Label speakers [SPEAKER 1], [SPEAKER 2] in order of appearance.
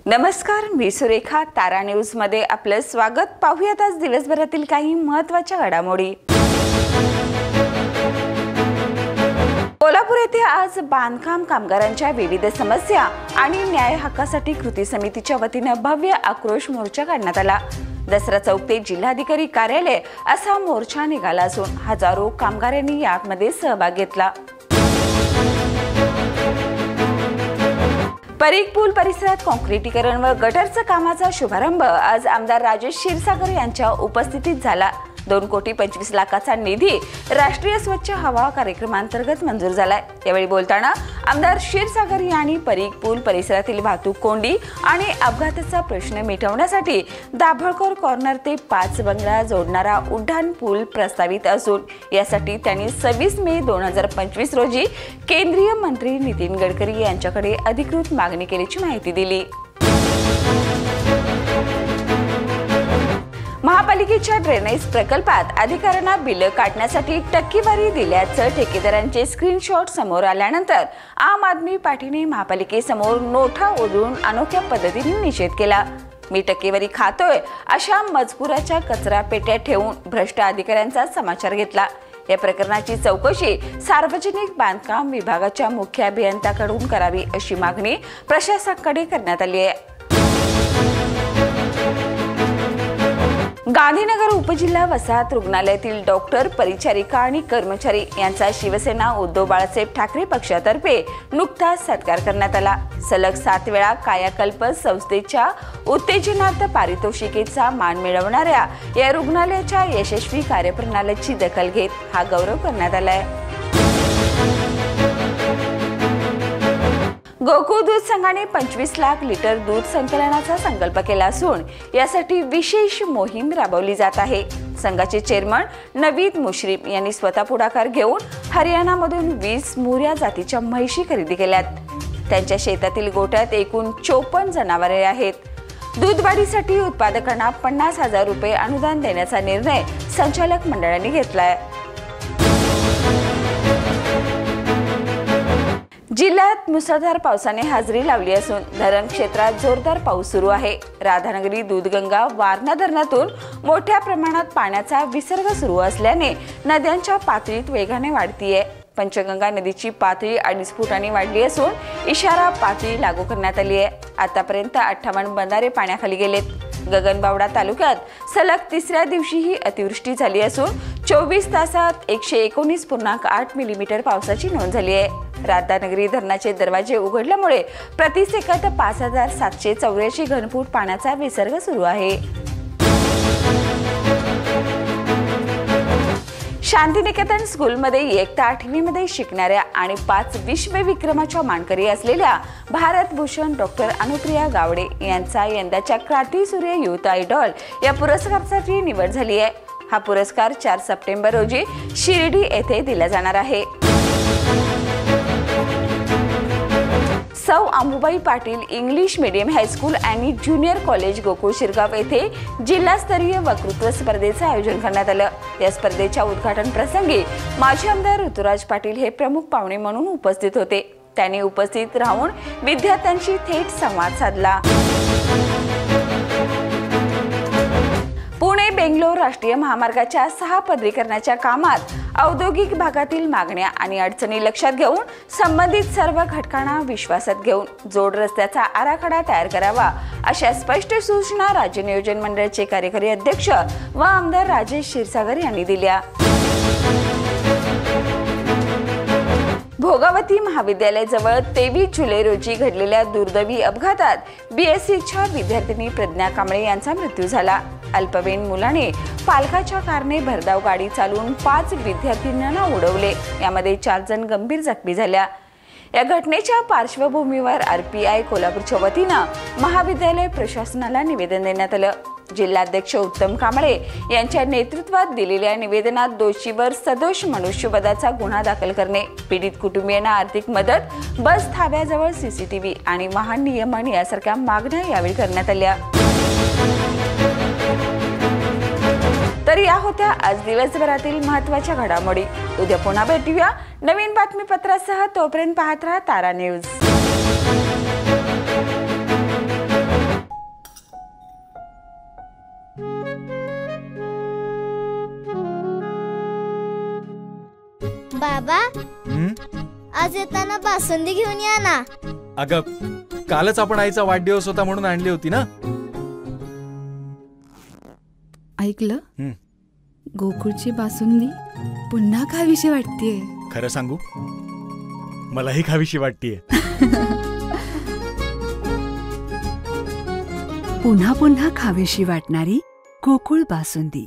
[SPEAKER 1] नमस्कार, मी सुरेखा. तारा न्यूज मध्ये आपलं स्वागत. पाहूयात आज दिवसभरातील काही महत्त्वाच्या घडामोडी. कोल्हापूर येथे आज बांधकाम कामगारांच्या विविध समस्या आणि न्याय हक्कासाठी कृती समितीच्या वतीनं भव्य आक्रोश मोर्चा काढण्यात आला. दसरा चौक ते जिल्हाधिकारी कार्यालय असा मोर्चा निघाला असून हजारो कामगारांनी यामध्ये सहभाग घेतला. परीघ पूल परिसरात काँक्रिटीकरण व गटरचं कामाचा शुभारंभ आज आमदार राजेश क्षीरसागर यांच्या उपस्थितीत झाला. 2,25,00,000चा निधी राष्ट्रीय स्वच्छ हवा कार्यक्रमांतर्गत मंजूर झालाय. यावेळी बोलताना आमदार क्षीरसागर यांनी परीघ पूल परिसरातील वाहतूक कोंडी आणि अपघाताचा प्रश्न मिटवण्यासाठी दाभोळकर कॉर्नर ते 5 बंगला जोडणारा उड्डाण पूल प्रस्तावित असून यासाठी त्यांनी 26 मे 2025 रोजी केंद्रीय मंत्री नितीन गडकरी यांच्याकडे अधिकृत मागणी केल्याची माहिती दिली. महापालिकेच्या ड्रेनेज प्रकल्पात अधिकाऱ्यांना बिल काढण्यासाठी टक्केवारी दिल्याचं ठेकेदारांचे स्क्रीनशॉट समोर आल्यानंतर आम आदमी पार्टीने महापालिकेसमोर नोटा ओढून अनोख्या पद्धतीने निषेध केला. मी टक्केवारी खातोय अशा मजकुराच्या कचरा पेट्या ठेवून भ्रष्ट अधिकाऱ्यांचा समाचार घेतला. या प्रकरणाची चौकशी सार्वजनिक बांधकाम विभागाच्या मुख्य अभियंत्याकडून करावी अशी मागणी प्रशासकाकडे करण्यात आली आहे. गांधीनगर उपजिल्हा वसाहत रुग्णालयातील डॉक्टर, परिचारिका आणि कर्मचारी यांचा शिवसेना उद्धव बाळासाहेब ठाकरे पक्षातर्फे नुकताच सत्कार करण्यात आला. सलग 7 वेळा कायाकल्प संस्थेच्या उत्तेजनार्थ पारितोषिकेचा मान मिळवणाऱ्या या रुग्णालयाच्या यशस्वी कार्यप्रणालीची दखल घेत हा गौरव करण्यात आलाय. गोकुळ दूध संघाने 25 लाख लिटर दूध संकलनाचा संकल्प केला असून यासाठी विशेष मोहीम राबवली जात आहे. संघाचे चेअरमन नवीद मुश्रीफ यांनी स्वतः पुढाकार घेऊन हरियाणामधून 20 मुर्या जातीच्या म्हैशी खरेदी केल्यात. त्यांच्या शेतातील गोठ्यात एकूण 54 जनावरे आहेत. दूध वाढीसाठी उत्पादकांना 50,000 रुपये अनुदान देण्याचा निर्णय संचालक मंडळाने घेतलाय. जिल्ह्यात मुसळधार पावसाने हजेरी लावली असून धरण क्षेत्रात जोरदार पाऊस सुरू आहे. राधानगरी, दूधगंगा, वारणा धरणातून मोठ्या प्रमाणात पाण्याचा विसर्ग सुरू असल्याने नद्यांच्या पातळीत वेगाने वाढतीये. पंचगंगा नदीची पातळी 2.5 फुटांनी वाढली असून इशारा पातळी लागू करण्यात आली आहे. आतापर्यंत 58 बंधारे पाण्याखाली गेलेत. गगनबावडा तालुक्यात सलग 3ऱ्या दिवशीही अतिवृष्टी झाली असून 24 तासात 119.8 मिलीमीटर पावसाची नोंद झाली आहे. राधानगरी धरणाचे दरवाजे उघडल्यामुळे प्रतिसेकंद 5,784 घनफूट पाण्याचा विसर्ग सुरू आहे. शांतिनिकेतन स्कूलमध्ये इयत्ता 8वी मध्ये शिकणाऱ्या आणि 5 विश्वविक्रमाच्या मानकरी असलेल्या भारतभूषण डॉक्टर अनुप्रिया गावडे यांचा यंदाच्या क्रांतीसूर्य युथ आयडॉल या पुरस्कारासाठी निवड झाली आहे. हा पुरस्कार 4 सप्टेंबर रोजी शिर्डी येथे दिला जाणार आहे. सौ अंबुबाई पाटील इंग्लिश मीडियम हायस्कूल आणि ज्युनियर कॉलेज गोकुळ शिरगाव येथे जिल्हास्तरीय वक्तृत्व स्पर्धेचे आयोजन करण्यात आलं. या स्पर्धेच्या उद्घाटन प्रसंगी माजी आमदार ऋतुराज पाटील हे प्रमुख पाहुणे म्हणून उपस्थित होते. त्यांनी उपस्थित राहून विद्यार्थ्यांशी थेट संवाद साधला. पुणे बेंगलोर राष्ट्रीय महामार्गाच्या 6 पदरीकरणाच्या कामात औद्योगिक भागातील मागण्या आणि अडचणी लक्षात घेऊन संबंधित सर्व घटकांना विश्वासात घेऊन जोड रस्त्याचा आराखडा तयार करावा अशा स्पष्ट सूचना राज्य नियोजन मंडळाचे कार्यकारी अध्यक्ष व आमदार राजेश क्षीरसागर यांनी दिल्या. भोगावती महाविद्यालयाजवळ 23 जुलै रोजी घडलेल्या दुर्दैवी अपघातात BScच्या विद्यार्थिनी प्रज्ञा कांबळे यांचा मृत्यू झाला. अल्पवयीन मुलाने पालकाच्या कारने भरधाव गाडी चालवून 5 विद्यार्थिनींना उडवले. यामध्ये 4 जण गंभीर जखमी झाल्या. या घटनेच्या पार्श्वभूमीवर RPI कोल्हापूरच्या वतीनं महाविद्यालय प्रशासनाला निवेदन देण्यात आलं. जिल्हाध्यक्ष उत्तम कांबळे यांच्या नेतृत्वात दिलेल्या निवेदनात दोषीवर सदोष मनुष्यवधाचा गुन्हा दाखल करणे, पीडित कुटुंबियांना आर्थिक मदत, बस थांब्याजवळ CCTV आणि वाहन नियमन यासारख्या मागण्या यावेळी करण्यात आल्या. तर या होत्या आज दिवसभरातील महत्त्वाच्या घडामोडी. उद्या पुन्हा भेटूया नवीन बातमीपत्रासह. तोपर्यंत पाहत राहा तारा न्यूज.
[SPEAKER 2] बाबा, आज येताना बासुंदी घेऊन या ना.
[SPEAKER 3] अगं, कालच आपण आईचा वाढदिवस होता म्हणून आणली होती ना.
[SPEAKER 4] ऐकलं, गोकुळची बासुंदी पुन्हा खावीशी वाटतेय.
[SPEAKER 3] खरं सांगू, मलाही खावीशी वाटतेय.
[SPEAKER 5] पुन्हा पुन्हा खावीशी वाटणारी गोकुळ बासुंदी.